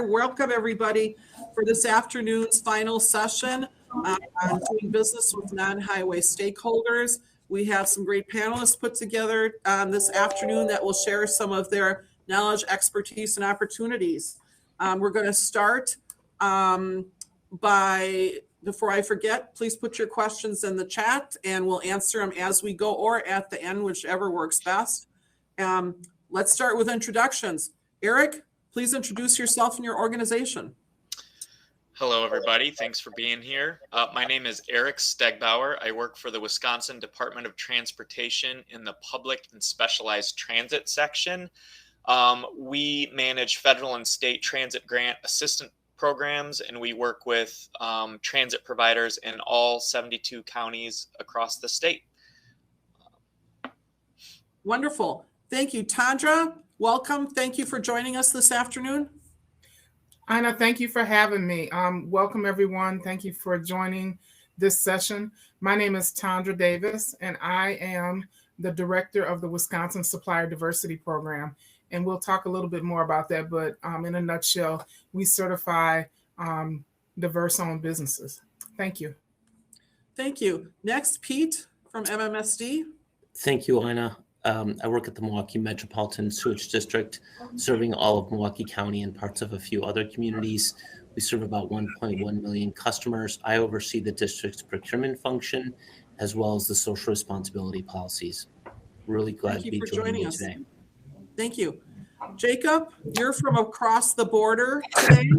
Welcome, everybody, for this afternoon's final session on doing business with non-highway stakeholders. We have some great panelists put together this afternoon that will share some of their knowledge, expertise, and opportunities. We're going to start by, before I forget, please put your questions in the chat and we'll answer them as we go or at the end, whichever works best. Let's start with introductions. Eric, please introduce yourself and your organization. Hello, everybody. Thanks for being here. My name is Eric Stegbauer. I work for the Wisconsin Department of Transportation in the Public and Specialized Transit section. We manage federal and state transit grant assistance programs, and we work with transit providers in all 72 counties across the state. Wonderful. Thank you. Tandra, welcome. Thank you for joining us this afternoon. Ina, thank you for having me. Welcome, everyone. Thank you for joining this session. My name is Tandra Davis, and I am the director of the Wisconsin Supplier Diversity Program. And we'll talk a little bit more about that, but in a nutshell, we certify diverse-owned businesses. Thank you. Thank you. Next, Pete from MMSD. Thank you, Ina. I work at the Milwaukee Metropolitan Sewage District, serving all of Milwaukee County and parts of a few other communities. We serve about 1.1 million customers. I oversee the district's procurement function, as well as the social responsibility policies. Really glad to be joining us today. Thank you. Jacob, you're from across the border today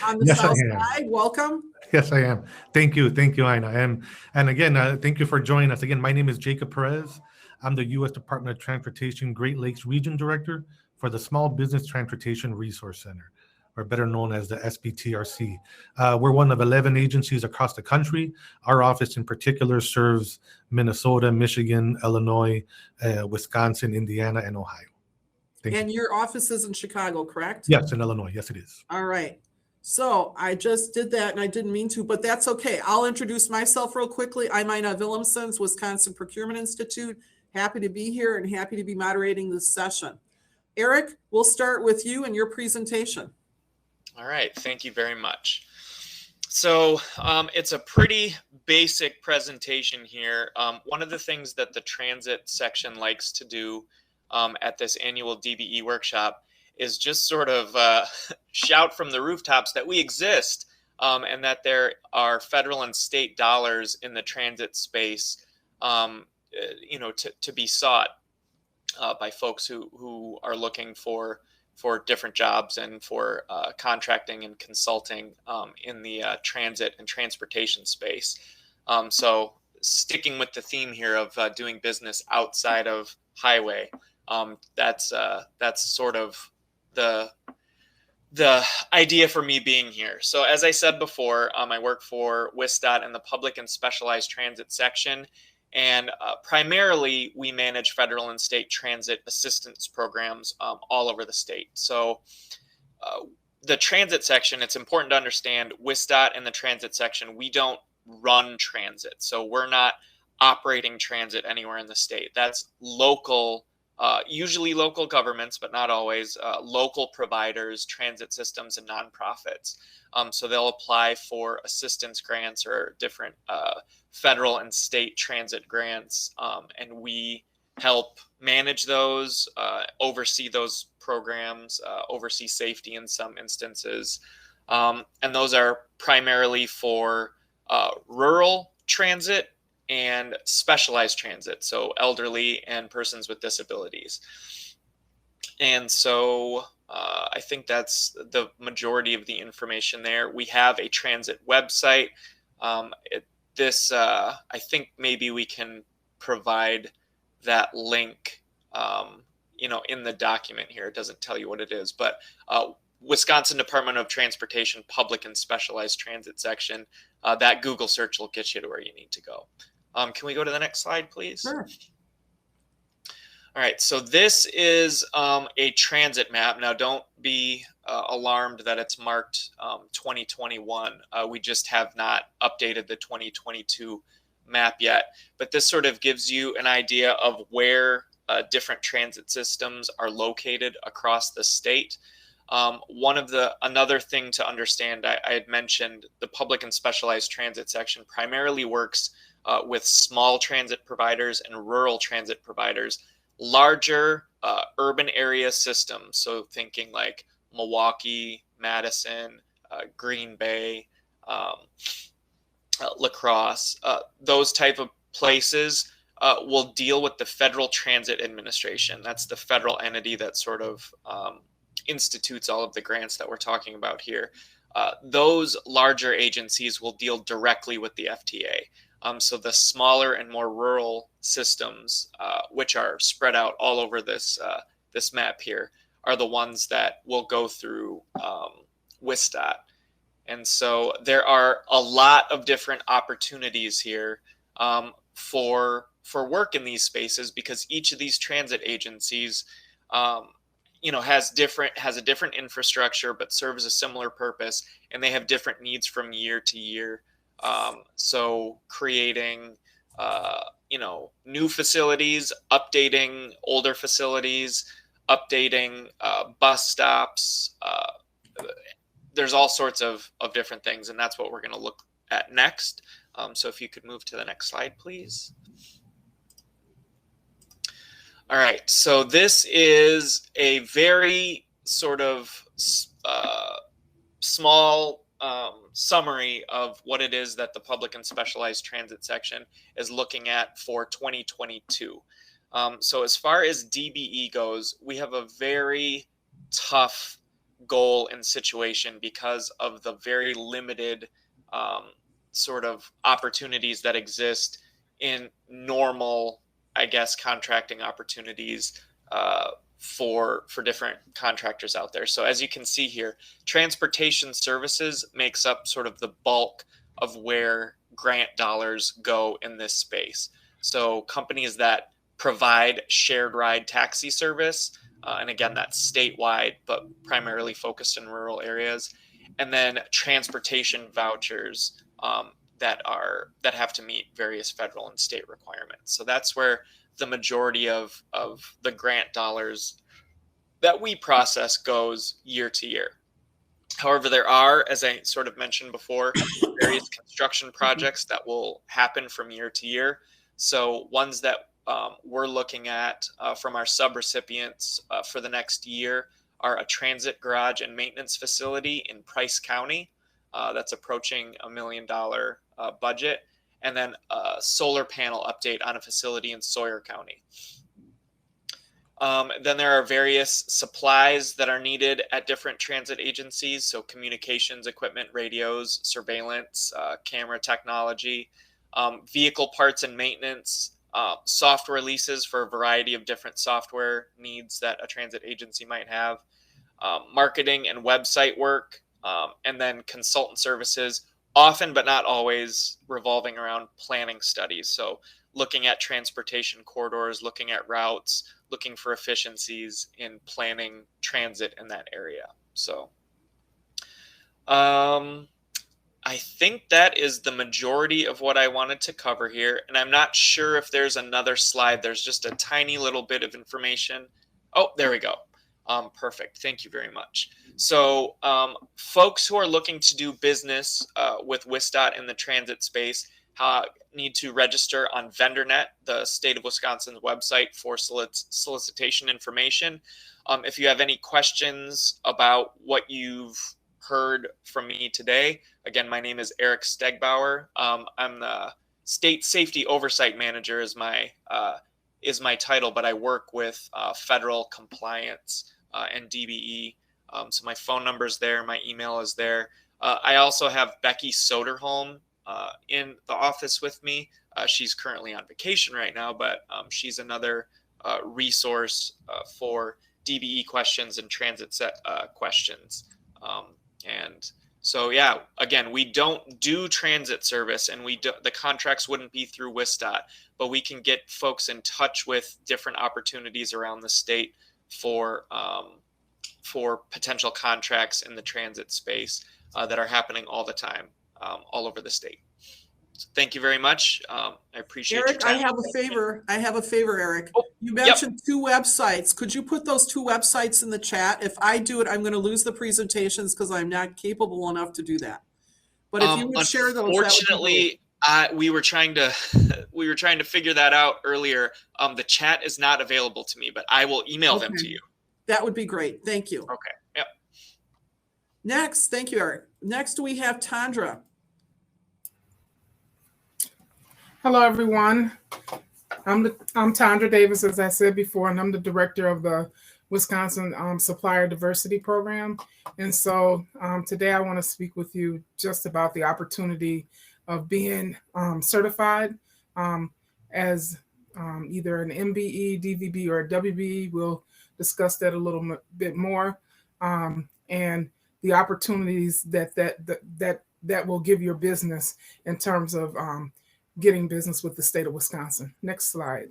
on the south side. Welcome. Yes, I am. Thank you. Thank you, Ina. And again, thank you for joining us. Again, my name is Jacob Perez. I'm the U.S. Department of Transportation Great Lakes Region Director for the Small Business Transportation Resource Center, or better known as the SBTRC. We're one of 11 agencies across the country. Our office in particular serves Minnesota, Michigan, Illinois, Wisconsin, Indiana, and Ohio. And your office is in Chicago, correct? Yes, in Illinois. Yes, it is. All right. So I just did that and I didn't mean to, but that's okay. I'll introduce myself real quickly. I'm Ina Willemsons, Wisconsin Procurement Institute. Happy to be here and happy to be moderating this session. Eric, we'll start with you and your presentation. All right. Thank you very much. So it's a pretty basic presentation here. One of the things that the transit section likes to do at this annual DBE workshop is just sort of shout from the rooftops that we exist and that there are federal and state dollars in the transit space, to be sought by folks who are looking for different jobs and for contracting and consulting in the transit and transportation space. So sticking with the theme here of doing business outside of highway, that's sort of the idea for me being here. So as I said before, I work for WisDOT in the Public and Specialized Transit section. And primarily, we manage federal and state transit assistance programs all over the state. So the transit section, it's important to understand WisDOT and the transit section, we don't run transit. So we're not operating transit anywhere in the state. That's local, usually local governments, but not always, local providers, transit systems, and nonprofits. So they'll apply for assistance grants or different federal and state transit grants, and we help manage those, oversee those programs, oversee safety in some instances. And those are primarily for rural transit and specialized transit, so elderly and persons with disabilities. And so I think that's the majority of the information there. We have a transit website. I think maybe we can provide that link, in the document here. It doesn't tell you what it is, but Wisconsin Department of Transportation Public and Specialized Transit section, that Google search will get you to where you need to go. Can we go to the next slide, please? Sure. All right, so this is a transit map. Now, don't be alarmed that it's marked 2021. We just have not updated the 2022 map yet. But this sort of gives you an idea of where different transit systems are located across the state. Another thing to understand, I had mentioned the public and specialized transit section primarily works with small transit providers and rural transit providers. Larger urban area systems, so thinking like Milwaukee, Madison, Green Bay, La Crosse, those type of places will deal with the Federal Transit Administration. That's the federal entity that sort of institutes all of the grants that we're talking about here. Those larger agencies will deal directly with the FTA. So the smaller and more rural systems, which are spread out all over this map here, are the ones that will go through WisDOT. And so there are a lot of different opportunities here for work in these spaces, because each of these transit agencies has a different infrastructure but serves a similar purpose, and they have different needs from year to year. So creating new facilities, updating older facilities, updating bus stops, there's all sorts of different things, and that's what we're going to look at next. So if you could move to the next slide, please. All right, so this is a very sort of small summary of what it is that the public and specialized transit section is looking at for 2022. So as far as DBE goes, we have a very tough goal and situation because of the very limited sort of opportunities that exist in normal, I guess, contracting opportunities for different contractors out there. So as you can see here, transportation services makes up sort of the bulk of where grant dollars go in this space. So companies that provide shared ride taxi service, and again, that's statewide, but primarily focused in rural areas. And then transportation vouchers that have to meet various federal and state requirements. So that's where the majority of the grant dollars that we process goes year to year. However, there are, as I sort of mentioned before, various construction projects that will happen from year to year. So ones that we're looking at from our subrecipients for the next year are a transit garage and maintenance facility in Price County. That's approaching $1 million budget. And then a solar panel update on a facility in Sawyer County. Then there are various supplies that are needed at different transit agencies. So communications equipment, radios, surveillance, camera technology, vehicle parts and maintenance, software leases for a variety of different software needs that a transit agency might have, marketing and website work, and then consultant services, often but not always revolving around planning studies. So looking at transportation corridors, looking at routes, looking for efficiencies in planning transit in that area. So I think that is the majority of what I wanted to cover here. And I'm not sure if there's another slide. There's just a tiny little bit of information. Oh, there we go. Perfect. Thank you very much. So folks who are looking to do business with WisDOT in the transit space need to register on VendorNet, the state of Wisconsin's website, for solicitation information. If you have any questions about what you've heard from me today, again, my name is Eric Stegbauer. I'm the State Safety Oversight Manager is my title, but I work with federal compliance and DBE. So my phone number is there, my email is there. I also have Becky Soderholm in the office with me. She's currently on vacation right now, but she's another resource for DBE questions and transit set questions. And so, yeah, again, we don't do transit service, and the contracts wouldn't be through WisDOT, but we can get folks in touch with different opportunities around the state for potential contracts in the transit space that are happening all the time, all over the state. thank you very much. I appreciate your Eric, time. I have a favor. Eric. Oh, You mentioned 2 websites. Could you put those 2 websites in the chat? If I do it, I'm going to lose the presentations because I'm not capable enough to do that. But if you would share those, unfortunately, we were trying to figure that out earlier. The chat is not available to me, but I will email them to you. That would be great. Thank you. Okay. Yep. Next, thank you, Eric. Next, we have Tandra. Hello, everyone. I'm Tandra Davis, as I said before, and I'm the director of the Wisconsin Supplier Diversity Program. And so today I want to speak with you just about the opportunity of being certified as either an MBE, DVB, or a WBE. We'll discuss that a little bit more, and the opportunities that will give your business in terms of getting business with the state of Wisconsin. Next slide.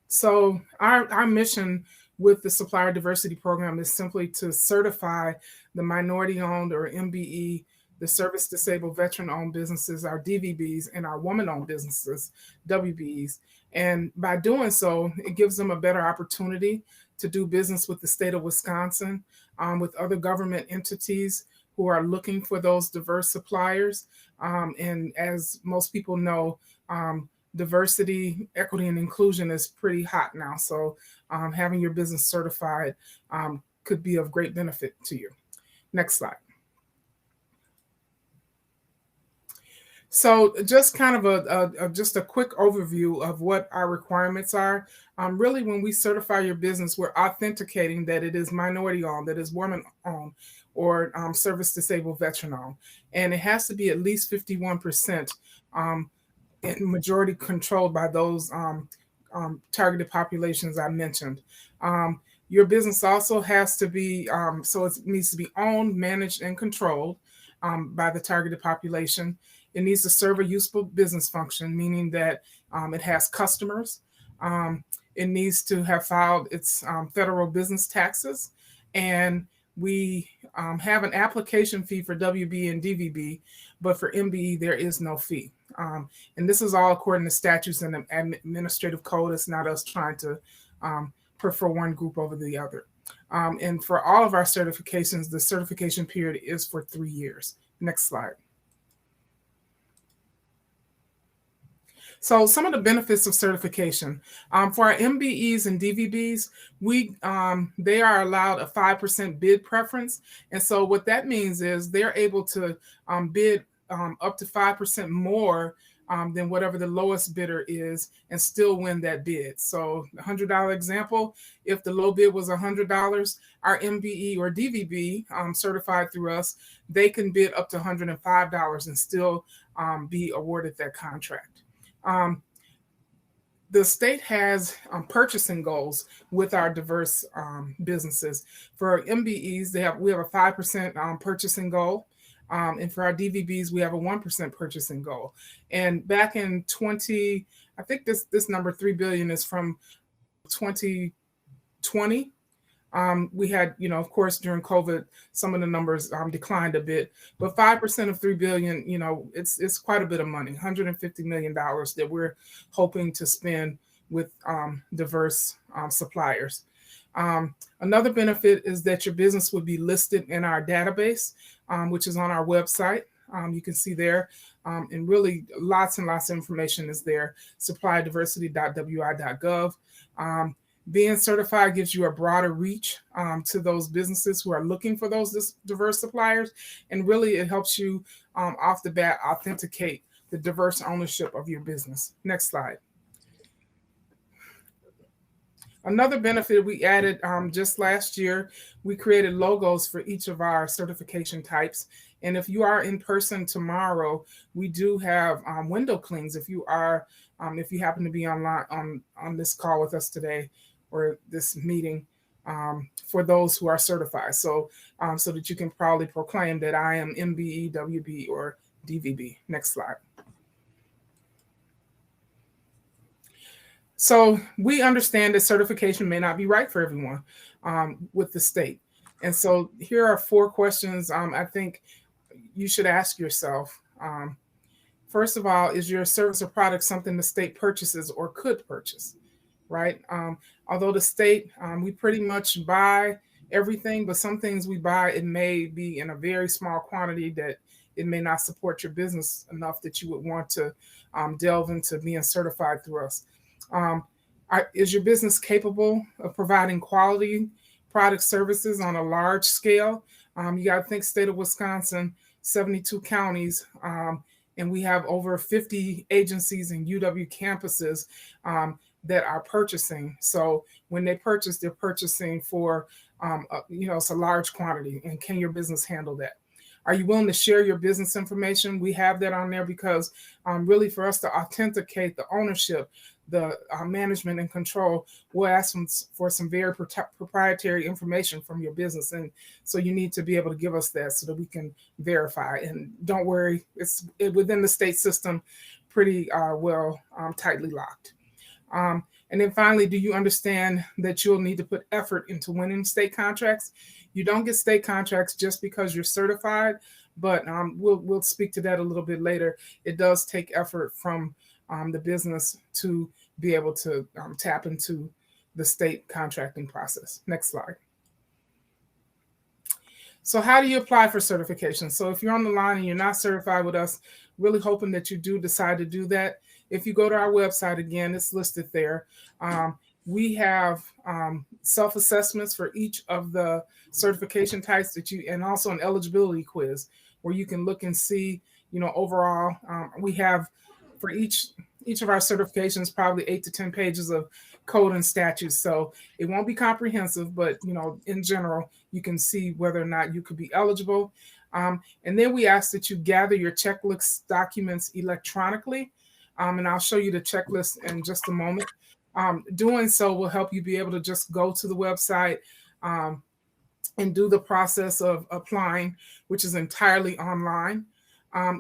So our mission with the Supplier Diversity Program is simply to certify the minority-owned or MBE, the service-disabled veteran-owned businesses, our DVBs, and our woman-owned businesses, WBEs. And by doing so, it gives them a better opportunity to do business with the state of Wisconsin, with other government entities who are looking for those diverse suppliers. And as most people know, diversity, equity, and inclusion is pretty hot now. So having your business certified could be of great benefit to you. Next slide. So just kind of just a quick overview of what our requirements are. Really, when we certify your business, we're authenticating that it is minority-owned, that is woman-owned, or service-disabled veteran-owned. And it has to be at least 51% and majority controlled by those targeted populations I mentioned. Your business also has to be, so it needs to be owned, managed, and controlled by the targeted population. It needs to serve a useful business function, meaning that it has customers. It needs to have filed its federal business taxes. And we have an application fee for WB and DVB, but for MBE, there is no fee. And this is all according to statutes and the administrative code. It's not us trying to prefer one group over the other. And for all of our certifications, the certification period is for 3 years. Next slide. So some of the benefits of certification. For our MBEs and DVBs, they are allowed a 5% bid preference. And so what that means is they're able to bid up to 5% more than whatever the lowest bidder is and still win that bid. So $100 example, if the low bid was $100, our MBE or DVB certified through us, they can bid up to $105 and still be awarded that contract. The state has purchasing goals with our diverse businesses. For our MBEs, we have a 5% purchasing goal. And for our DVBs, we have a 1% purchasing goal. And back in I think this number 3 billion is from 2020. We had, of course, during COVID, some of the numbers declined a bit, but 5% of 3 billion, it's quite a bit of money, $150 million that we're hoping to spend with diverse suppliers. Another benefit is that your business would be listed in our database, which is on our website. You can see there, and really lots and lots of information is there, supplierdiversity.wi.gov. Being certified gives you a broader reach to those businesses who are looking for those diverse suppliers. And really, it helps you off the bat authenticate the diverse ownership of your business. Next slide. Another benefit we added just last year, we created logos for each of our certification types. And if you are in person tomorrow, we do have window clings. If you happen to be online on this call with us today, or this meeting, for those who are certified. So that you can proudly proclaim that I am MBE, WB, or DVB. Next slide. So we understand that certification may not be right for everyone with the state. And so here are 4 questions I think you should ask yourself. First of all, is your service or product something the state purchases or could purchase, right? Although the state, we pretty much buy everything, but some things we buy, it may be in a very small quantity that it may not support your business enough that you would want to delve into being certified through us. Is your business capable of providing quality product services on a large scale? You got to think state of Wisconsin, 72 counties, and we have over 50 agencies and UW campuses that are purchasing. So when they purchase, they're purchasing for, it's a large quantity. And can your business handle that? Are you willing to share your business information? We have that on there because really for us to authenticate the ownership, the management and control, we'll ask for some very proprietary information from your business. And so you need to be able to give us that so that we can verify. And don't worry, it's within the state system, pretty well tightly locked. And then finally, do you understand that you'll need to put effort into winning state contracts? You don't get state contracts just because you're certified, but we'll speak to that a little bit later. It does take effort from the business to be able to tap into the state contracting process. Next slide. So how do you apply for certification? So if you're on the line and you're not certified with us, really hoping that you do decide to do that. If you go to our website, again, it's listed there. We have self-assessments for each of the certification types and also an eligibility quiz where you can look and see, overall, we have for each of our certifications, probably 8 to 10 pages of code and statutes. So it won't be comprehensive, but in general, you can see whether or not you could be eligible. And then we ask that you gather your checklist documents electronically. And I'll show you the checklist in just a moment. Doing so will help you be able to just go to the website and do the process of applying, which is entirely online.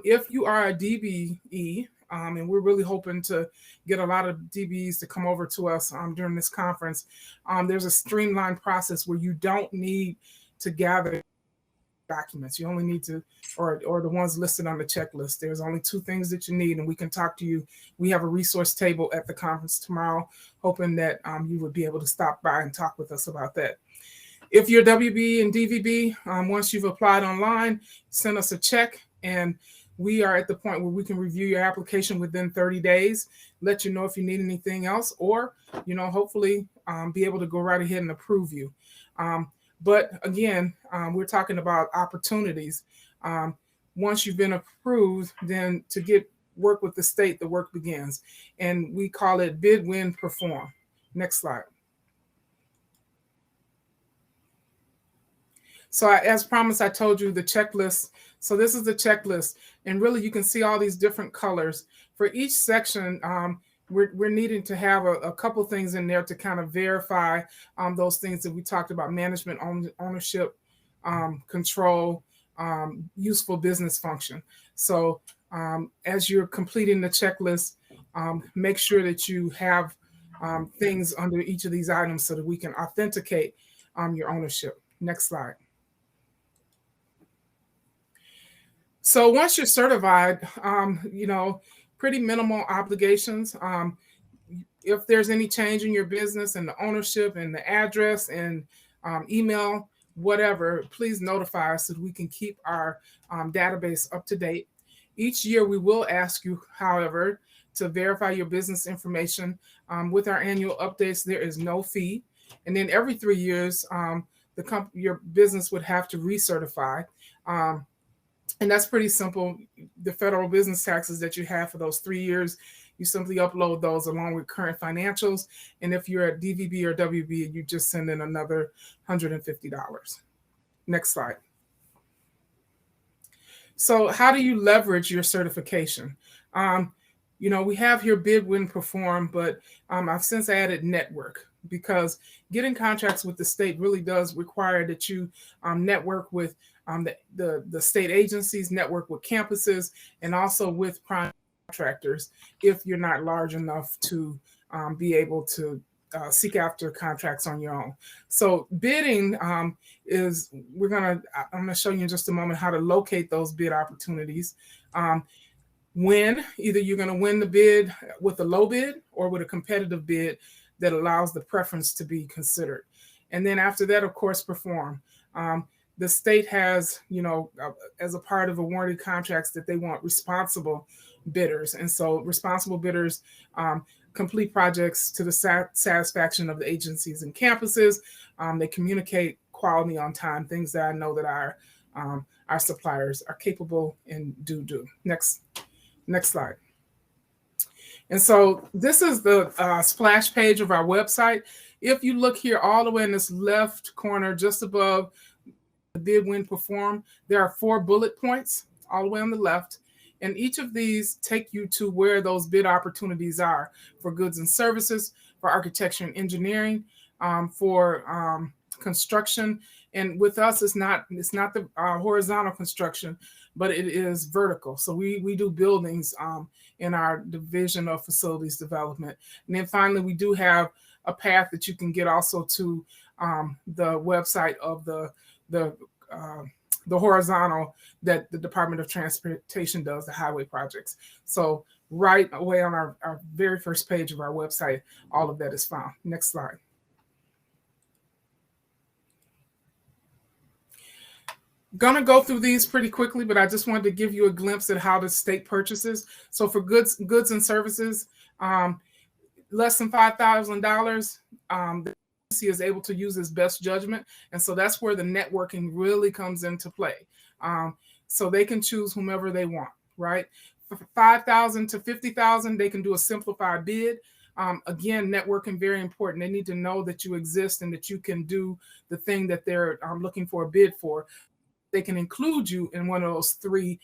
If you are a DBE, and we're really hoping to get a lot of DBEs to come over to us during this conference, there's a streamlined process where you don't need to gather documents. You only need to, or the ones listed on the checklist. There's only 2 things that you need, and we can talk to you. We have a resource table at the conference tomorrow, hoping that you would be able to stop by and talk with us about that. If you're WB and DVB, once you've applied online, send us a check, and we are at the point where we can review your application within 30 days, let you know if you need anything else, or, hopefully be able to go right ahead and approve you. But again, we're talking about opportunities. Once you've been approved, then to get work with the state, the work begins. And we call it bid, win, perform. Next slide. So as promised, I told you the checklist. So this is the checklist. And really, you can see all these different colors. For each section, we're needing to have a couple things in there to kind of verify those things that we talked about: management, ownership, control, useful business function. So as you're completing the checklist, make sure that you have things under each of these items so that we can authenticate your ownership. Next slide. So once you're certified, pretty minimal obligations. If there's any change in your business and the ownership and the address and email, whatever, please notify us so that we can keep our database up to date. Each year, we will ask you, however, to verify your business information. With our annual updates, there is no fee. And then every 3 years, your business would have to recertify. And that's pretty simple. The federal business taxes that you have for those 3 years, you simply upload those along with current financials. And if you're at DVB or WB, you just send in another $150. Next slide. So how do you leverage your certification? We have here bid, win, perform, but I've since added network, because getting contracts with the state really does require that you network with the state agencies, network with campuses, and also with prime contractors if you're not large enough to be able to seek after contracts on your own. So bidding I'm going to show you in just a moment how to locate those bid opportunities. win. Either you're going to win the bid with a low bid or with a competitive bid that allows the preference to be considered. And then after that, of course, perform. The state has, as a part of awarded contracts, that they want responsible bidders. And so responsible bidders complete projects to the satisfaction of the agencies and campuses. They communicate quality on time, things that I know that our suppliers are capable and do. Next slide. And so this is the splash page of our website. If you look here all the way in this left corner, just above the bid, win, perform, there are 4 bullet points all the way on the left. And each of these take you to where those bid opportunities are for goods and services, for architecture and engineering, for construction. And with us, it's not the horizontal construction, but it is vertical. So we do buildings in our division of facilities development. And then finally, we do have a path that you can get also to the website of the horizontal that the Department of Transportation does, the highway projects. So right away on our very first page of our website, all of that is found. Next slide. Gonna go through these pretty quickly, but I just wanted to give you a glimpse at how the state purchases. So for goods and services, less than $5,000, the agency is able to use its best judgment. And so that's where the networking really comes into play. So they can choose whomever they want, right? For $5,000 to $50,000, they can do a simplified bid. Again, networking, very important. They need to know that you exist and that you can do the thing that they're looking for a bid for. They can include you in one of those 3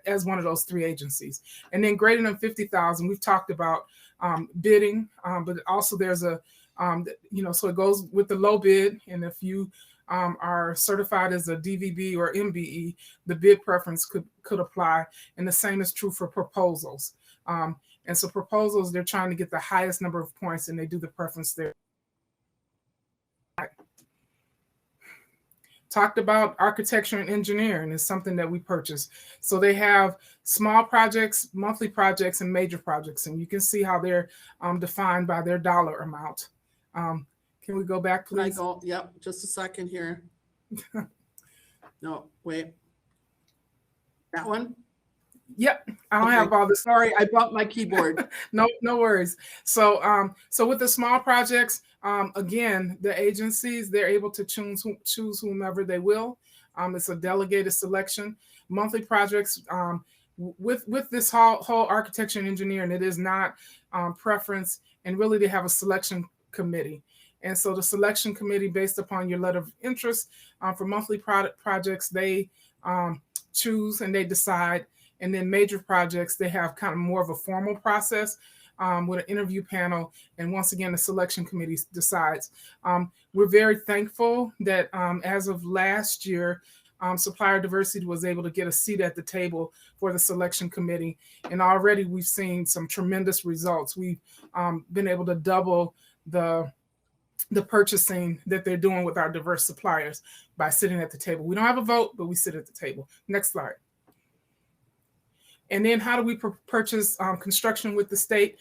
as one of those 3 agencies. And then greater than 50,000, we've talked about bidding, but also there's a, so it goes with the low bid. And if you are certified as a DVB or MBE, the bid preference could apply. And the same is true for proposals. And so proposals, they're trying to get the highest number of points, and they do the preference there. Talked about architecture and engineering is something that we purchase. So they have small projects, monthly projects, and major projects. And you can see how they're defined by their dollar amount. Can we go back, please? Yep, just a second here. No, wait. That one? Yep, I don't have all this. Sorry, I bumped my keyboard. No worries. So with the small projects, again, the agencies, they're able to choose whomever they will. It's a delegated selection. Monthly projects, with this whole architecture and engineering, it is not preference, and really they have a selection committee. And so the selection committee, based upon your letter of interest for monthly projects, they choose and they decide. And then major projects, they have kind of more of a formal process with an interview panel. And once again, the selection committee decides. We're very thankful that as of last year, supplier diversity was able to get a seat at the table for the selection committee. And already we've seen some tremendous results. We've been able to double the purchasing that they're doing with our diverse suppliers by sitting at the table. We don't have a vote, but we sit at the table. Next slide. And then how do we purchase construction with the state?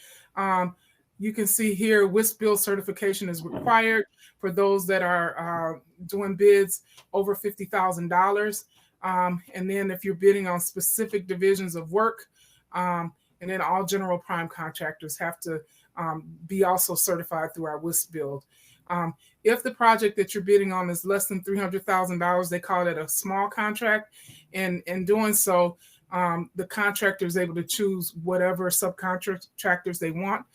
You can see here, WisDOT certification is required for those that are doing bids over $50,000. And then if you're bidding on specific divisions of work, and then all general prime contractors have to be also certified through our WisDOT. If the project that you're bidding on is less than $300,000, they call it a small contract. And in doing so, the contractor is able to choose whatever subcontractors they want.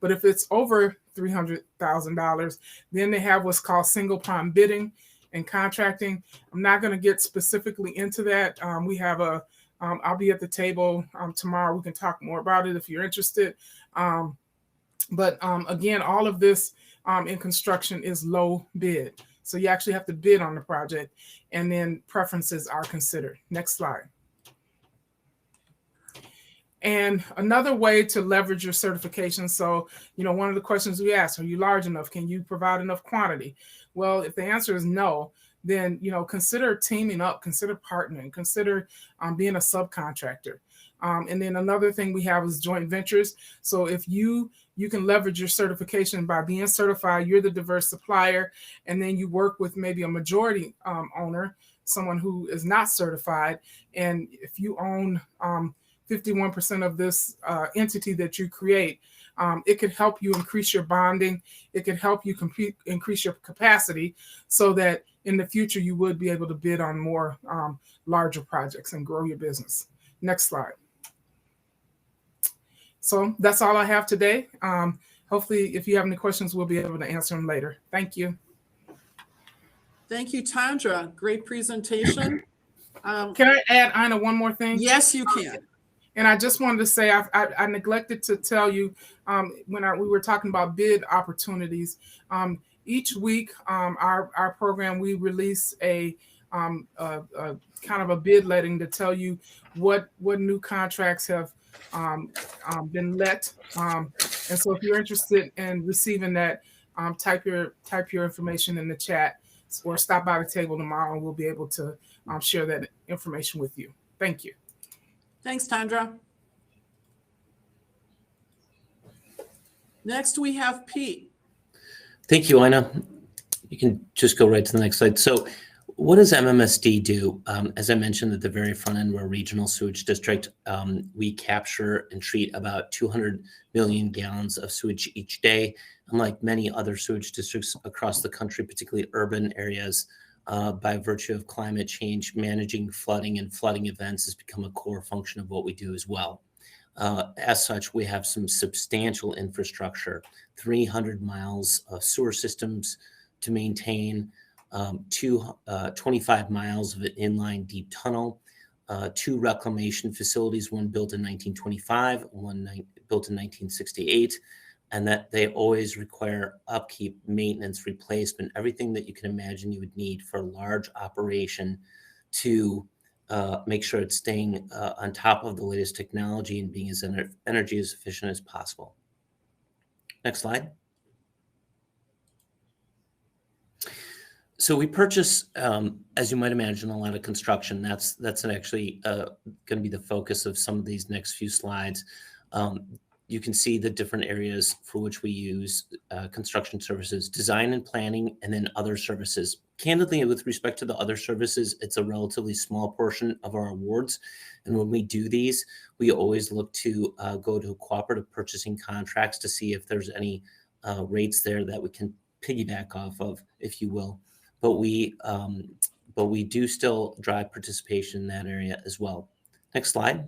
But if it's over $300,000, then they have what's called single prime bidding and contracting. I'm not going to get specifically into that. We have I'll be at the table tomorrow. We can talk more about it if you're interested. But again, all of this in construction is low bid. So you actually have to bid on the project, and then preferences are considered. Next slide. And another way to leverage your certification. So, one of the questions we ask, are you large enough? Can you provide enough quantity? Well, if the answer is no, then consider teaming up, consider partnering, consider being a subcontractor. And then another thing we have is joint ventures. So if you can leverage your certification by being certified, you're the diverse supplier, and then you work with maybe a majority owner, someone who is not certified. And if you own 51% of this entity that you create, it could help you increase your bonding. It could help you increase your capacity so that in the future you would be able to bid on more larger projects and grow your business. Next slide. So that's all I have today. Hopefully, if you have any questions, we'll be able to answer them later. Thank you. Thank you, Tandra. Great presentation. Can I add, Ina, one more thing? Yes, you can. And I just wanted to say, I neglected to tell you when we were talking about bid opportunities. Each week, our program, we release a kind of a bid letting to tell you what new contracts have been let. And so if you're interested in receiving that, type your information in the chat or stop by the table tomorrow and we'll be able to share that information with you. Thank you. Thanks, Tandra. Next, we have Pete. Thank you, Ina. You can just go right to the next slide. So what does MMSD do? As I mentioned at the very front end, we're a regional sewage district. We capture and treat about 200 million gallons of sewage each day. Unlike many other sewage districts across the country, particularly urban areas, by virtue of climate change, managing flooding and flooding events has become a core function of what we do as well. As such, we have some substantial infrastructure, 300 miles of sewer systems to maintain, 25 miles of an inline deep tunnel, 2 reclamation facilities, one built in 1925, one built in 1968, and that they always require upkeep, maintenance, replacement, everything that you can imagine you would need for a large operation to make sure it's staying on top of the latest technology and being as energy as efficient as possible. Next slide. So we purchase, as you might imagine, a lot of construction. That's actually going to be the focus of some of these next few slides. You can see the different areas for which we use construction services, design and planning, and then other services. Candidly, with respect to the other services, it's a relatively small portion of our awards. And when we do these, we always look to go to cooperative purchasing contracts to see if there's any rates there that we can piggyback off of, if you will. But we do still drive participation in that area as well. Next slide.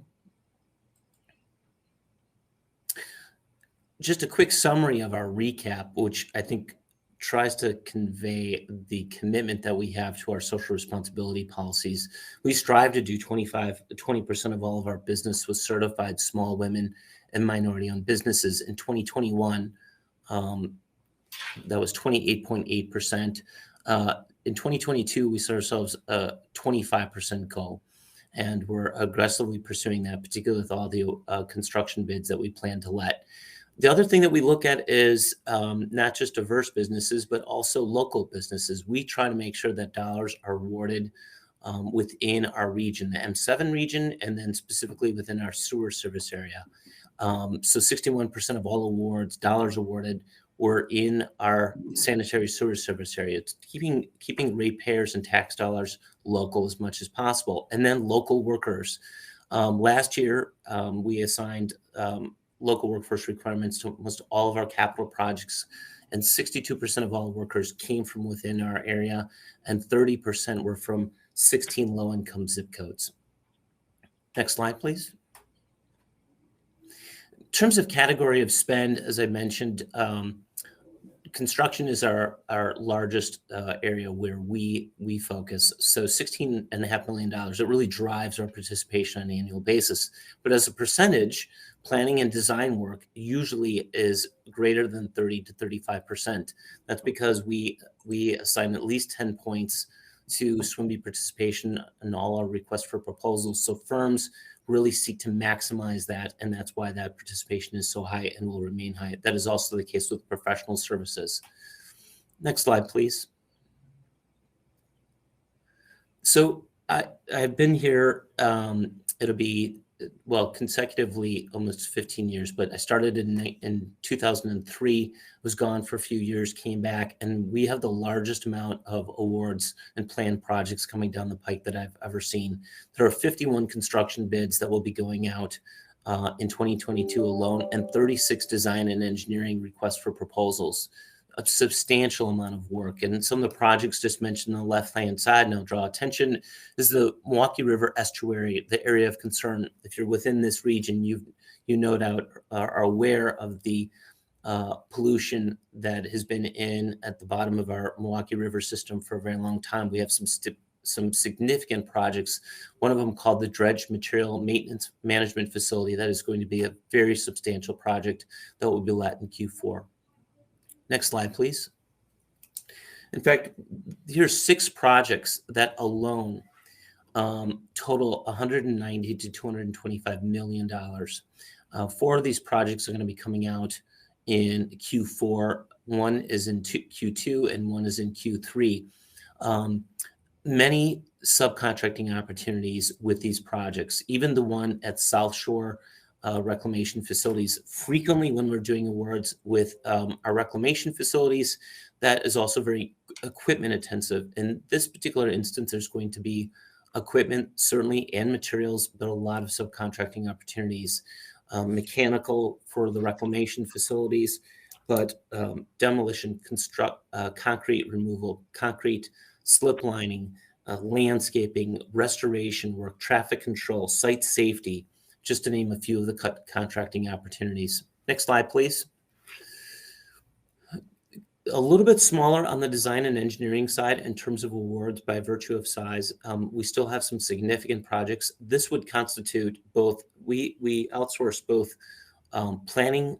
Just a quick summary of our recap, which I think tries to convey the commitment that we have to our social responsibility policies. We strive to do 20% of all of our business with certified small women and minority-owned businesses. In 2021, that was 28.8%. In 2022, we set ourselves a 25% goal, and we're aggressively pursuing that, particularly with all the construction bids that we plan to let. The other thing that we look at is not just diverse businesses, but also local businesses. We try to make sure that dollars are awarded within our region, the M7 region, and then specifically within our sewer service area. So 61% of all awards, dollars awarded, were in our sanitary sewer service area. It's keeping ratepayers and tax dollars local as much as possible. And then local workers. Last year, we assigned local workforce requirements to almost all of our capital projects, and 62% of all workers came from within our area, and 30% were from 16 low-income zip codes. Next slide, please. In terms of category of spend, as I mentioned, construction is our largest area where we focus. So $16.5 million, it really drives our participation on an annual basis. But as a percentage, planning and design work usually is greater than 30 to 35%. That's because we assign at least 10 points to SWMB participation in all our requests for proposals. So firms really seek to maximize that, and that's why that participation is so high and will remain high. That is also the case with professional services. Next slide, please. So I've been here, it'll be, well, consecutively almost 15 years, but I started in 2003, was gone for a few years, came back, and we have the largest amount of awards and planned projects coming down the pike that I've ever seen. There are 51 construction bids that will be going out in 2022 alone, and 36 design and engineering requests for proposals. A substantial amount of work. And some of the projects just mentioned on the left-hand side, and I'll draw attention, is the Milwaukee River estuary, the area of concern. If you're within this region, you no doubt are aware of the pollution that has been in at the bottom of our Milwaukee River system for a very long time. We have some significant projects, one of them called the Dredge Material Maintenance Management Facility. That is going to be a very substantial project that will be let in Q4. Next slide, please. In fact, here's 6 projects that alone total $190 to $225 million. 4 of these projects are going to be coming out in Q4. One is in Q2 and one is in Q3. Many subcontracting opportunities with these projects, even the one at South Shore reclamation facilities. Frequently when we're doing awards with our reclamation facilities, that is also very equipment intensive. In this particular instance, there's going to be equipment certainly and materials, but a lot of subcontracting opportunities. Mechanical for the reclamation facilities, but demolition, concrete removal, concrete slip lining, landscaping, restoration work, traffic control, site safety, just to name a few of the contracting opportunities. Next slide, please. A little bit smaller on the design and engineering side in terms of awards by virtue of size. We still have some significant projects. This would constitute both, we outsource both planning,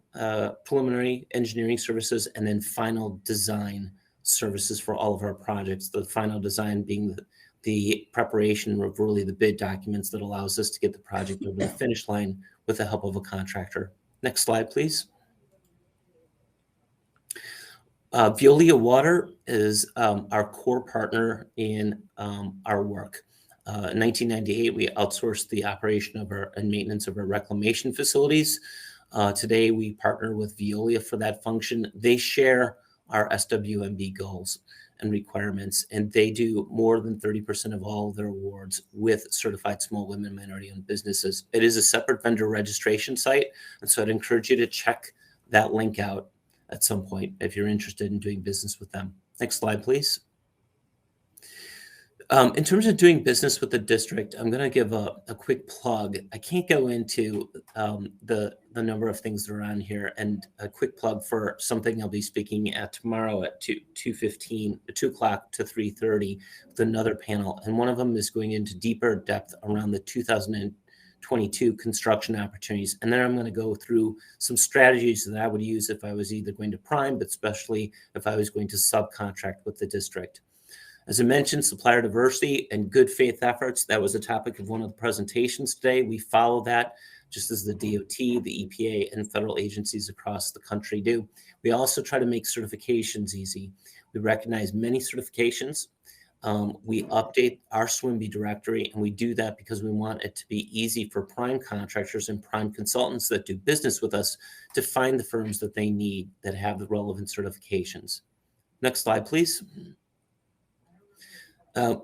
preliminary engineering services, and then final design services for all of our projects. The final design being the preparation of really the bid documents that allows us to get the project over the finish line with the help of a contractor. Next slide, please. Veolia Water is our core partner in our work. In 1998, we outsourced the operation of and maintenance of our reclamation facilities. Today, we partner with Veolia for that function. They share our SWMB goals and requirements, and they do more than 30% of all of their awards with certified small women minority-owned businesses. It is a separate vendor registration site, and so I'd encourage you to check that link out at some point if you're interested in doing business with them. Next slide, please. In terms of doing business with the district, I'm going to give a quick plug. I can't go into the number of things that are on here, and a quick plug for something I'll be speaking at tomorrow at 2 o'clock to 3:30 with another panel. And one of them is going into deeper depth around the 2022 construction opportunities. And then I'm going to go through some strategies that I would use if I was either going to prime, but especially if I was going to subcontract with the district. As I mentioned, supplier diversity and good faith efforts. That was a topic of one of the presentations today. We follow that just as the DOT, the EPA, and federal agencies across the country do. We also try to make certifications easy. We recognize many certifications. We update our SWMB directory, and we do that because we want it to be easy for prime contractors and prime consultants that do business with us to find the firms that they need that have the relevant certifications. Next slide, please.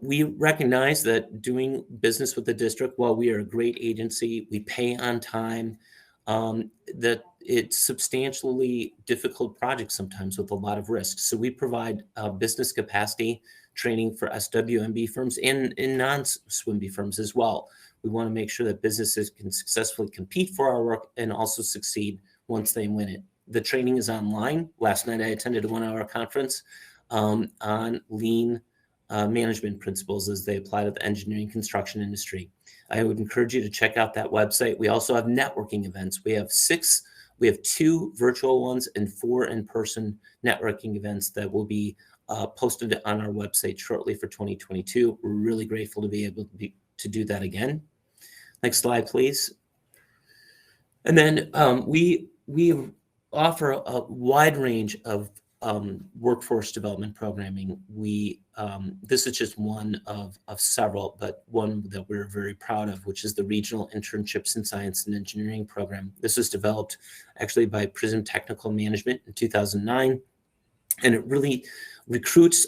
We recognize that doing business with the district, while we are a great agency, we pay on time, that it's substantially difficult projects sometimes with a lot of risks. So we provide business capacity training for SWMB firms and non-SWMB firms as well. We want to make sure that businesses can successfully compete for our work and also succeed once they win it. The training is online. Last night I attended a 1-hour conference on lean management principles as they apply to the engineering construction industry. I would encourage you to check out that website. We also have networking events. We have 2 virtual ones and 4 in-person networking events that will be posted on our website shortly for 2022. We're really grateful to be able to do that again. Next slide, please. And then we offer a wide range of workforce development programming. This is just one of several, but one that we're very proud of, which is the Regional Internships in Science and Engineering program. This was developed actually by Prism Technical Management in 2009, and it really recruits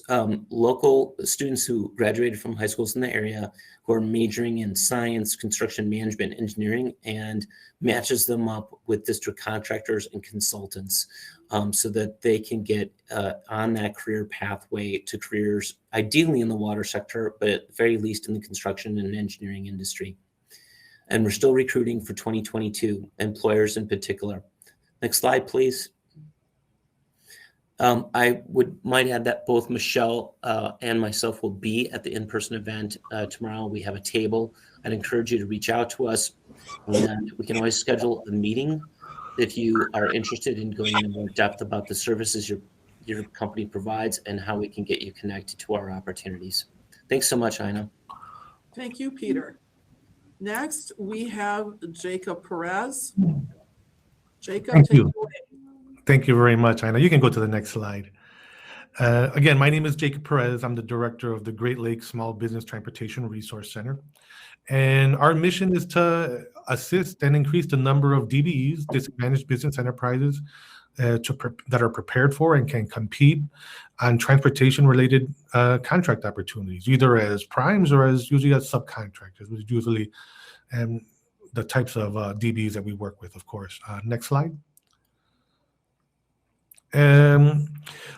local students who graduated from high schools in the area who are majoring in science, construction management, engineering, and matches them up with district contractors and consultants so that they can get on that career pathway to careers, ideally in the water sector, but at the very least in the construction and engineering industry. And we're still recruiting for 2022, employers in particular. Next slide, please. I might add that both Michelle and myself will be at the in-person event tomorrow. We have a table. I'd encourage you to reach out to us, and we can always schedule a meeting if you are interested in going into more depth about the services your company provides and how we can get you connected to our opportunities. Thanks so much, Ina. Thank you, Peter. Next, we have Jacob Perez. Jacob, Thank take you. it away. Thank you very much, Ina. You can go to the next slide. Again, my name is Jacob Perez. I'm the director of the Great Lakes Small Business Transportation Resource Center. And our mission is to assist and increase the number of DBEs, disadvantaged business enterprises, that are prepared for and can compete on transportation-related contract opportunities, either as primes or usually as subcontractors, which is usually the types of DBEs that we work with, of course. Next slide.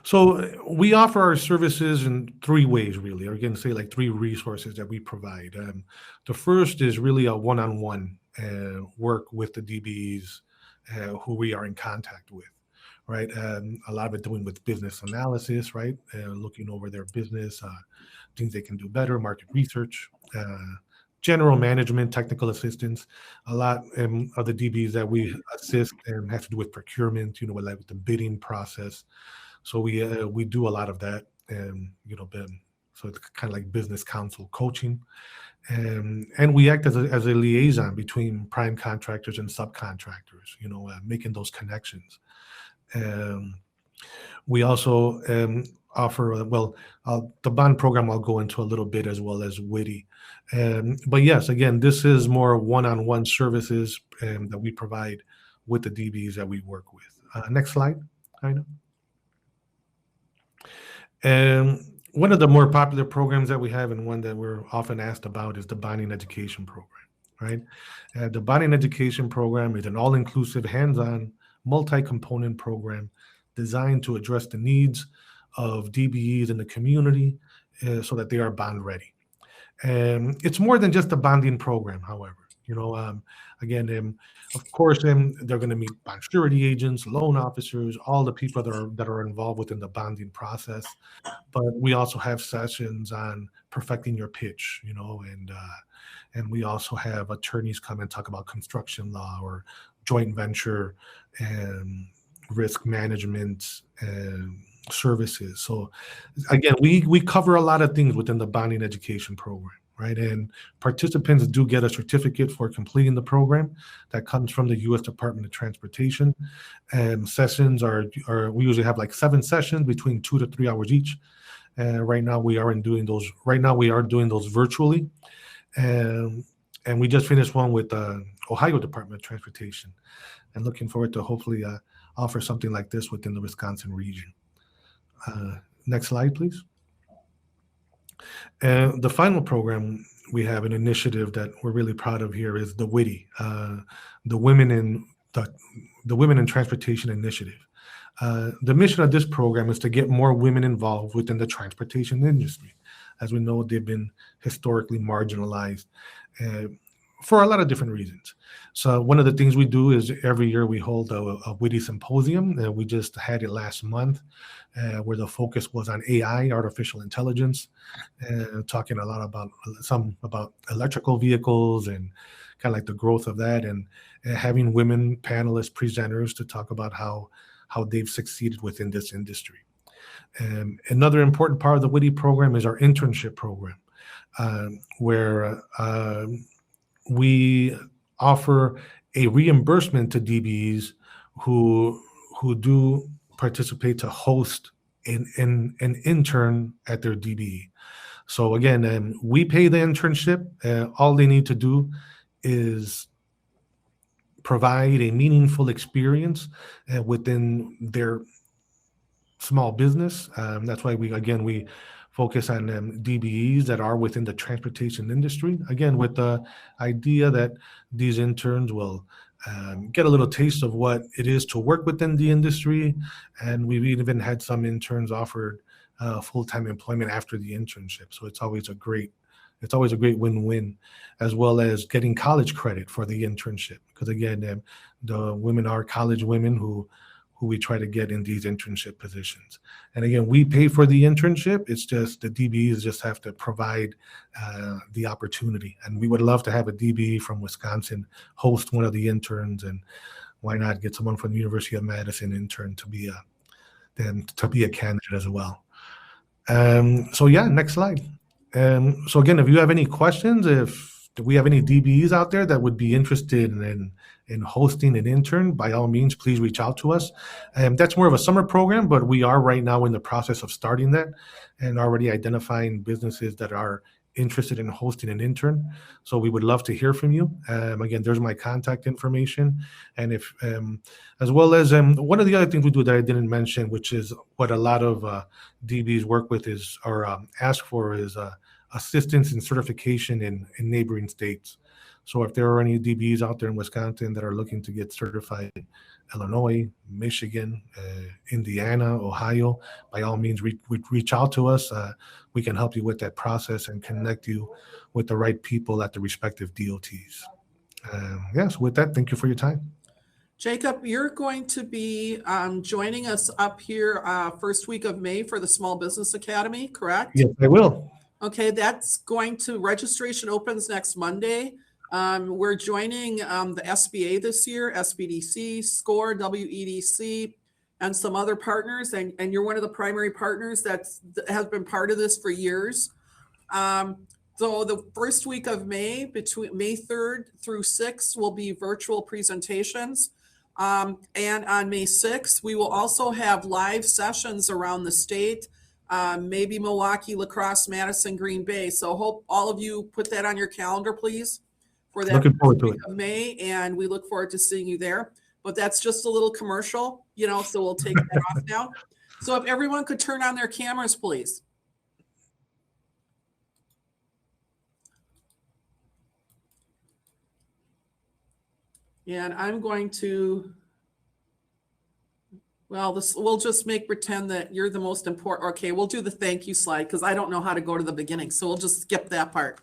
So we offer our services in three ways, really. Or again, say like three resources that we provide. The first is really a one-on-one work with the DBs who we are in contact with, right? A lot of it doing with business analysis, right? Looking over their business, things they can do better, market research, general management, technical assistance. A lot of the DBs that we assist have to do with procurement, like the bidding process. So we do a lot of that, so it's kind of like business counsel coaching, and we act as a liaison between prime contractors and subcontractors, making those connections. We also offer, the bond program I'll go into a little bit, as well as WIDI. But yes, again, this is more one-on-one services that we provide with the DBs that we work with. Next slide, Ina. One of the more popular programs that we have, and one that we're often asked about, is the bonding education program, right? The bonding education program is an all-inclusive, hands-on, multi-component program designed to address the needs of DBEs in the community so that they are bond ready. It's more than just a bonding program, however. Again, of course, they're going to meet bond surety agents, loan officers, all the people that are involved within the bonding process. But we also have sessions on perfecting your pitch, and we also have attorneys come and talk about construction law or joint venture and risk management and services. So again, we cover a lot of things within the bonding education program, right? And participants do get a certificate for completing the program that comes from the U.S. Department of Transportation. And sessions are we usually have like 7 sessions between 2 to 3 hours each. Right now we are doing those virtually. And we just finished one with the Ohio Department of Transportation, and looking forward to hopefully offer something like this within the Wisconsin region. Next slide, please. And the final program we have, an initiative that we're really proud of here, is the WIDI, the Women in Transportation Initiative. The mission of this program is to get more women involved within the transportation industry. As we know, they've been historically marginalized for a lot of different reasons. So one of the things we do is every year we hold a WIDI symposium. We just had it last month, where the focus was on AI, artificial intelligence, talking a lot about electrical vehicles and kind of like the growth of that, and having women panelists, presenters to talk about how they've succeeded within this industry. Another important part of the WIDI program is our internship program, where we offer a reimbursement to DBs who do participate to host an intern at their DBE. So again, we pay the internship. All they need to do is provide a meaningful experience within their small business. That's why we focus on DBEs that are within the transportation industry. Again, with the idea that these interns will get a little taste of what it is to work within the industry, and we've even had some interns offered full-time employment after the internship. So it's always a great win-win, as well as getting college credit for the internship. Because again, the women are college women who we try to get in these internship positions. And again, we pay for the internship. It's just the DBEs just have to provide the opportunity. And we would love to have a DBE from Wisconsin host one of the interns, and why not get someone from the University of Madison intern to be a candidate as well. So yeah, next slide. So again, if you have any questions, if we have any DBEs out there that would be interested in hosting an intern, by all means, please reach out to us. That's more of a summer program, but we are right now in the process of starting that and already identifying businesses that are interested in hosting an intern. So we would love to hear from you. Again, there's my contact information. And if, as well as one of the other things we do that I didn't mention, which is what a lot of DBs work with is, or ask for is assistance and certification in neighboring states. So if there are any DBs out there in Wisconsin that are looking to get certified in Illinois, Michigan, Indiana, Ohio, by all means, reach out to us. We can help you with that process and connect you with the right people at the respective DOTs. Yes, with that, thank you for your time. Jacob, you're going to be joining us up here first week of May for the Small Business Academy, correct? Yes, I will. Okay, registration opens next Monday. We're joining the SBA this year, SBDC, SCORE, WEDC, and some other partners. And you're one of the primary partners that has been part of this for years. So the first week of May, between May 3rd through 6th, will be virtual presentations. And on May 6th, we will also have live sessions around the state, maybe Milwaukee, La Crosse, Madison, Green Bay. So hope all of you put that on your calendar, please, for that Looking forward to week of May, and we look forward to seeing you there. But that's just a little commercial, so we'll take that off now. So if everyone could turn on their cameras, please. And I'm going to, we'll just pretend that you're the most important. Okay, we'll do the thank you slide because I don't know how to go to the beginning. So we'll just skip that part.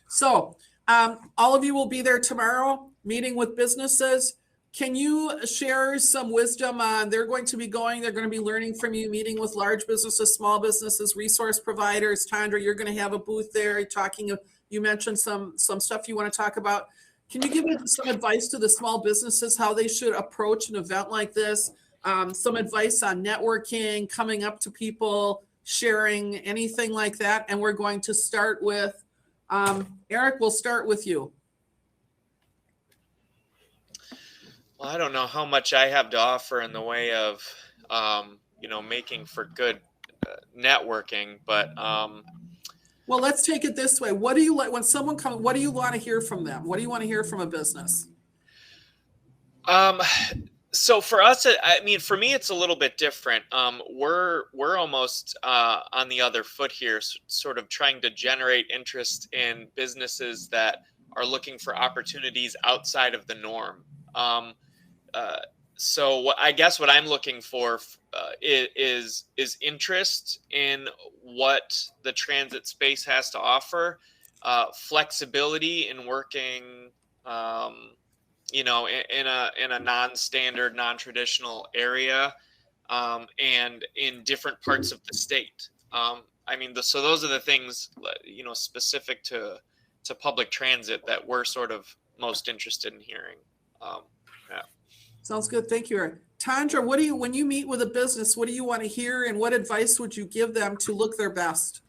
So all of you will be there tomorrow, meeting with businesses. Can you share some wisdom on, they're going to be learning from you, meeting with large businesses, small businesses, resource providers. Tandra, you're going to have a booth there you mentioned some stuff you want to talk about. Can you give some advice to the small businesses, how they should approach an event like this? Some advice on networking, coming up to people, sharing, anything like that. And we're going to start with, Eric, we'll start with you. Well, I don't know how much I have to offer in the way of, making for good networking, but well, let's take it this way. What do you like when someone comes? What do you want to hear from them? What do you want to hear from a business? So for us, for me, it's a little bit different. We're almost on the other foot here, sort of trying to generate interest in businesses that are looking for opportunities outside of the norm. So I guess what I'm looking for is interest in what the transit space has to offer, flexibility in working, in a non-standard, non-traditional area, and in different parts of the state. So those are the things, specific to public transit that we're sort of most interested in hearing. Yeah. Sounds good. Thank you, Eric. Tandra, when you meet with a business, what do you want to hear and what advice would you give them to look their best?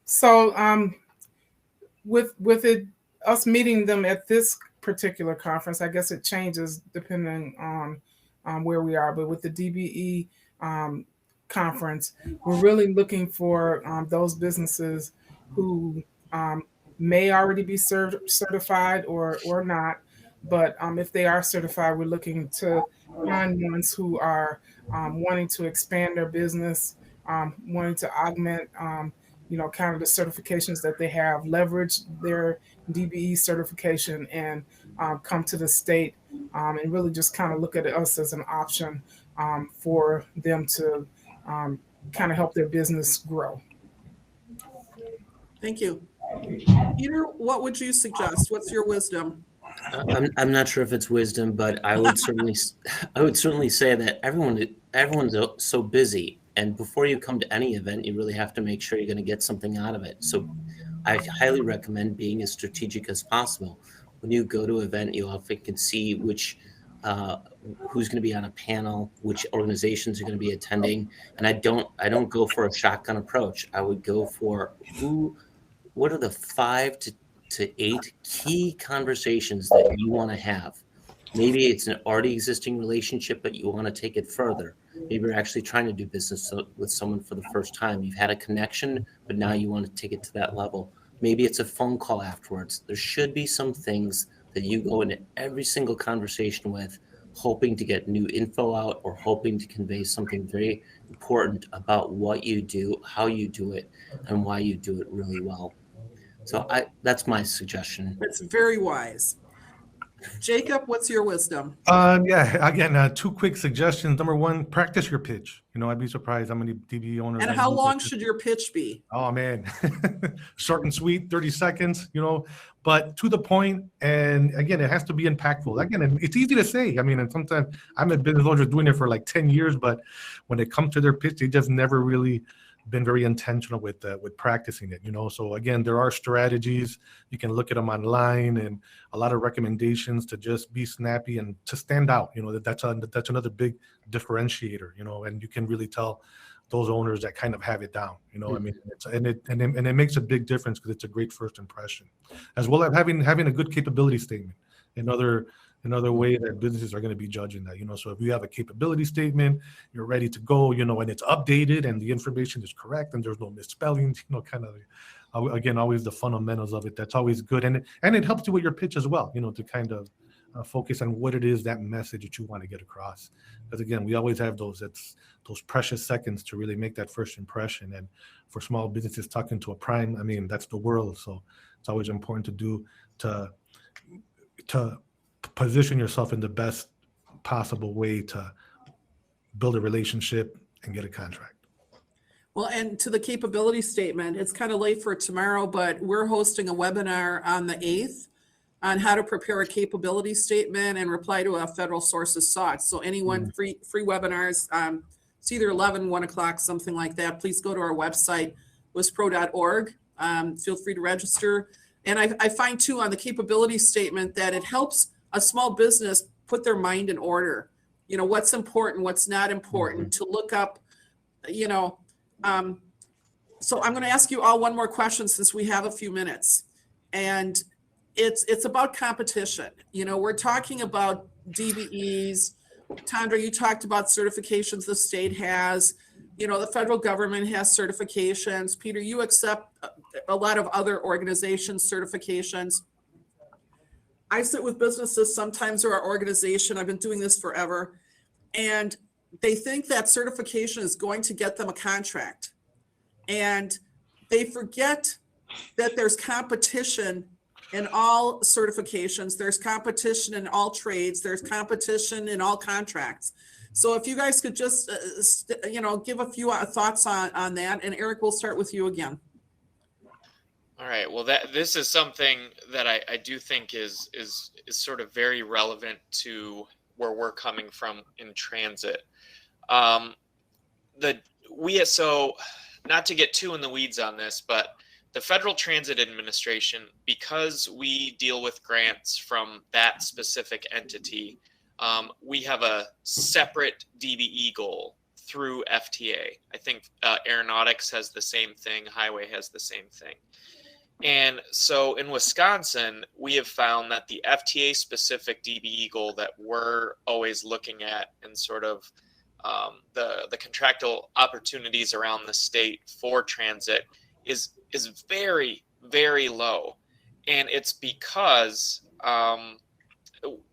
So with us meeting them at this particular conference, I guess it changes depending on where we are. But with the DBE conference, we're really looking for those businesses who may already be certified or not. But if they are certified, we're looking to find ones who are wanting to expand their business, wanting to augment, kind of the certifications that they have, leverage their DBE certification, and come to the state and really just kind of look at us as an option for them to kind of help their business grow. Thank you. Peter, what would you suggest? What's your wisdom? I'm not sure if it's wisdom, but I would certainly say that everyone's so busy, and before you come to any event, you really have to make sure you're going to get something out of it. So I highly recommend being as strategic as possible. When you go to an event, you often can see which who's going to be on a panel, which organizations are going to be attending, and I don't go for a shotgun approach. I would go for what are the 5 to 8 key conversations that you want to have. Maybe it's an already existing relationship, but you want to take it further. Maybe you're actually trying to do business with someone for the first time. You've had a connection, but now you want to take it to that level. Maybe it's a phone call afterwards. There should be some things that you go into every single conversation with, hoping to get new info out or hoping to convey something very important about what you do, how you do it, and why you do it really well. So that's my suggestion. It's very wise. Jacob, what's your wisdom? Yeah, again, 2 quick suggestions. Number 1, practice your pitch. I'd be surprised how many DBE owners. And how long should your pitch be? Oh man, short and sweet, 30 seconds, but to the point. And again, it has to be impactful. Again, it's easy to say. I mean, and sometimes I'm a business owner doing it for like 10 years, but when it comes to their pitch, they just never really been very intentional with practicing it, So again, there are strategies. You can look at them online, and a lot of recommendations to just be snappy and to stand out. That's another big differentiator. And you can really tell those owners that kind of have it down. I mean, it makes a big difference because it's a great first impression, as well as having a good capability statement. Another way that businesses are going to be judging that, so if you have a capability statement, you're ready to go, and it's updated and the information is correct and there's no misspellings, kind of, again, always the fundamentals of it. That's always good. And it helps you with your pitch as well, to kind of focus on what it is, that message that you want to get across. Because again, we always have those precious seconds to really make that first impression. And for small businesses talking to a prime, I mean, that's the world. So it's always important to position yourself in the best possible way to build a relationship and get a contract. Well, and to the capability statement, it's kind of late for tomorrow, but we're hosting a webinar on the 8th on how to prepare a capability statement and reply to a federal sources sought. So anyone, free webinars, it's either 11, 1 o'clock, something like that. Please go to our website, wispro.org. Feel free to register. And I find too on the capability statement that it helps a small business put their mind in order. What's important, what's not important, to look up, so I'm going to ask you all one more question since we have a few minutes. And it's about competition. We're talking about DBEs. Tandra, you talked about certifications the state has. The federal government has certifications. Peter, you accept a lot of other organizations' certifications. I sit with businesses sometimes or our organization. I've been doing this forever. And they think that certification is going to get them a contract. And they forget that there's competition in all certifications. There's competition in all trades. There's competition in all contracts. So if you guys could just, give a few thoughts on that. And Eric, we'll start with you again. All right. Well, this is something that I do think is sort of very relevant to where we're coming from in transit. So not to get too in the weeds on this, but the Federal Transit Administration, because we deal with grants from that specific entity, we have a separate DBE goal through FTA. I think aeronautics has the same thing. Highway has the same thing. And so in Wisconsin, we have found that the FTA specific DBE goal that we're always looking at and sort of the contractual opportunities around the state for transit is very, very low. And it's because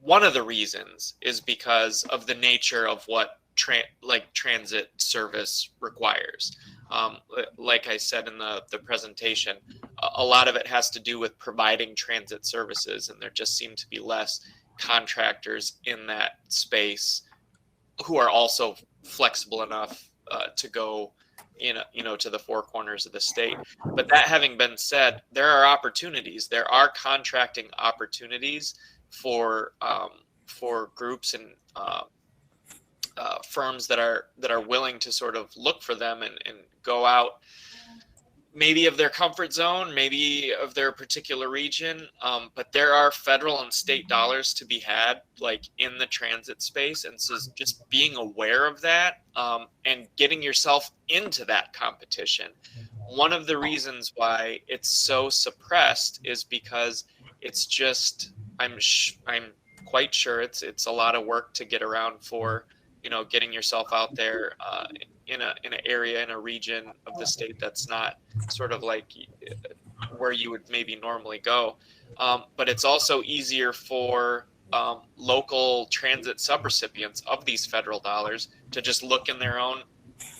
one of the reasons is because of the nature of what transit service requires. Like I said in the presentation, a lot of it has to do with providing transit services, and there just seem to be less contractors in that space who are also flexible enough to go to the four corners of the state. But that having been said, there are opportunities. There are contracting opportunities for groups and firms that are willing to sort of look for them and go out, maybe of their comfort zone, maybe of their particular region. But there are federal and state dollars to be had, like in the transit space. And so just being aware of that and getting yourself into that competition. One of the reasons why it's so suppressed is because it's just, I'm quite sure it's a lot of work to get around for, getting yourself out there in an area, in a region of the state that's not sort of like where you would maybe normally go. But it's also easier for local transit subrecipients of these federal dollars to just look in their own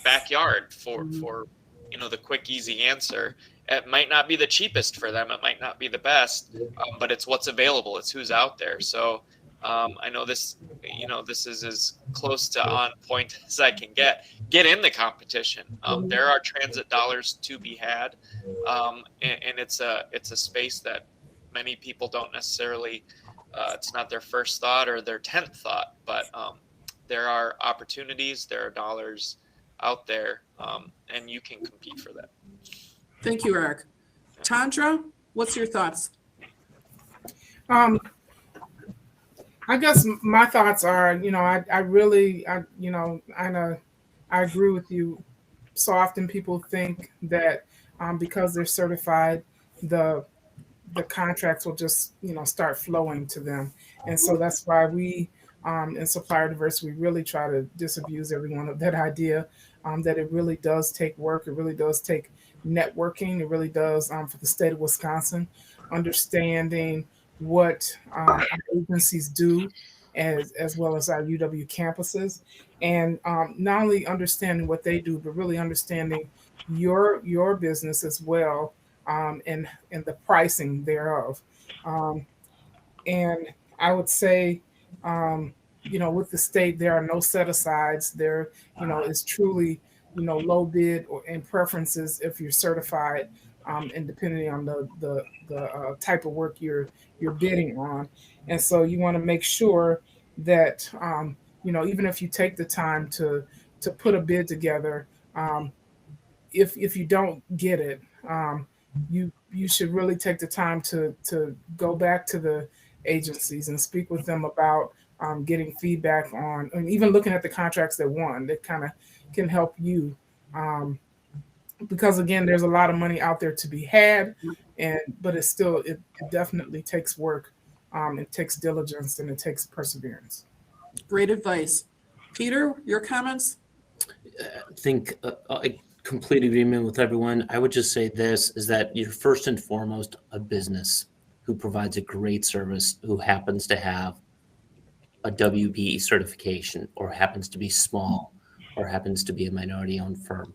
backyard for the quick, easy answer. It might not be the cheapest for them. It might not be the best, but it's what's available. It's who's out there. So I know this is as close to on point as I can get. Get in the competition. There are transit dollars to be had, and it's a space that many people don't necessarily. It's not their first thought or their 10th thought, but there are opportunities. There are dollars out there, and you can compete for that. Thank you, Eric. Tandra, what's your thoughts? I guess my thoughts are, I agree with you. So often people think that because they're certified, the contracts will just, start flowing to them. And so that's why we, in supplier diversity, we really try to disabuse everyone of that idea that it really does take work. It really does take networking. It really does for the state of Wisconsin, understanding what our agencies do as well as our UW campuses, and not only understanding what they do, but really understanding your business as well, and the pricing thereof. And I would say, with the state, there are no set asides. There, is truly, low bid and preferences if you're certified, and depending on the type of work you're bidding on. And so you want to make sure that, even if you take the time to put a bid together, if you don't get it, you should really take the time to go back to the agencies and speak with them about getting feedback on, and even looking at the contracts that won, that kind of can help you. Because again, there's a lot of money out there to be had, but it definitely takes work. It takes diligence and it takes perseverance. Great advice. Peter, your comments? I think I complete agreement with everyone. I would just say this is that you're first and foremost a business who provides a great service, who happens to have a WBE certification, or happens to be small, or happens to be a minority-owned firm.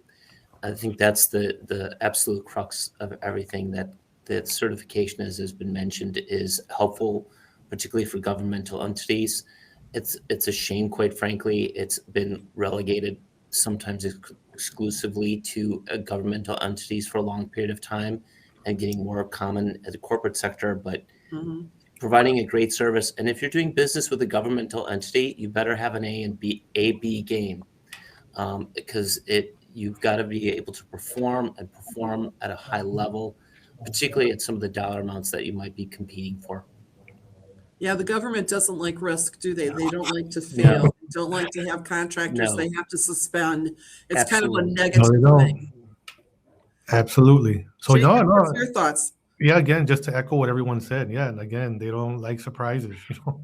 I think that's the absolute crux of everything, that certification, as has been mentioned, is helpful, particularly for governmental entities. It's a shame, quite frankly, it's been relegated sometimes exclusively to governmental entities for a long period of time, and getting more common at the corporate sector, but providing a great service. And if you're doing business with a governmental entity, you better have an A-B game, because you've got to be able to perform at a high level, particularly at some of the dollar amounts that you might be competing for. Yeah, the government doesn't like risk, do they? They don't like to fail. They don't like to have contractors they have to suspend. It's kind of a negative thing. Absolutely. So Jacob, what's your thoughts? Yeah, again, just to echo what everyone said. Yeah, and again, they don't like surprises.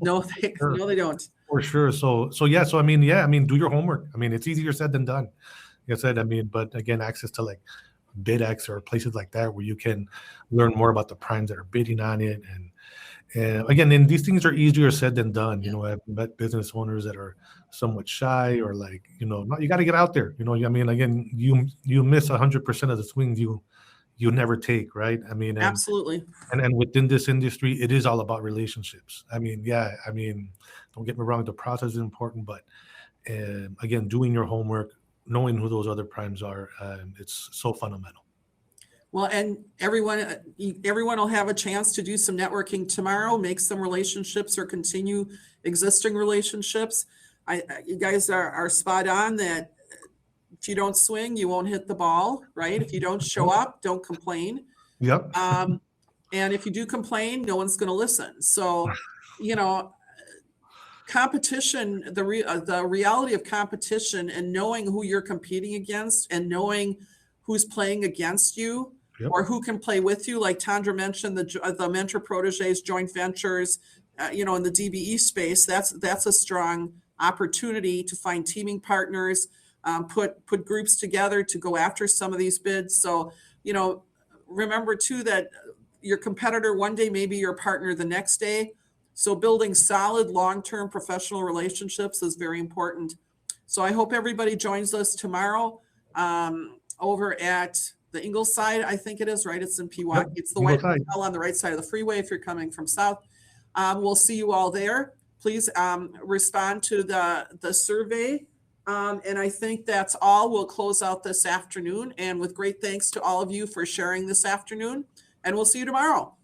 No, Sure. no, they don't. For sure. So yeah. So I mean, yeah. I mean, do your homework. I mean, it's easier said than done. Like I said, I mean, but again, access to like BidX or places like that where you can learn more about the primes that are bidding on it, and again, and these things are easier said than done. You know, I've met business owners that are somewhat shy or like, no, you got to get out there. I mean, again, you miss 100% of the swings you never take, right? I mean, Absolutely. and within this industry, it is all about relationships. I mean, yeah, I mean, don't get me wrong, the process is important, but again, doing your homework, knowing who those other primes are, it's so fundamental. Well, and everyone will have a chance to do some networking tomorrow, make some relationships or continue existing relationships. You guys are spot on that if you don't swing, you won't hit the ball, right? If you don't show up, don't complain. Yep. And if you do complain, no one's going to listen. So, competition, the reality of competition and knowing who you're competing against and knowing who's playing against you, Yep. or who can play with you. Like Tandra mentioned, the mentor proteges, joint ventures, in the DBE space, that's a strong opportunity to find teaming partners, put groups together to go after some of these bids. So, remember too that your competitor one day may be your partner the next day. So building solid long-term professional relationships is very important. So I hope everybody joins us tomorrow over at the Ingleside, I think it is, right? It's in Pewaukee. Yep. It's the White Ingleside. Hotel on the right side of the freeway if you're coming from south. We'll see you all there. Please respond to the survey. And I think that's all. We'll close out this afternoon. And with great thanks to all of you for sharing this afternoon. And we'll see you tomorrow.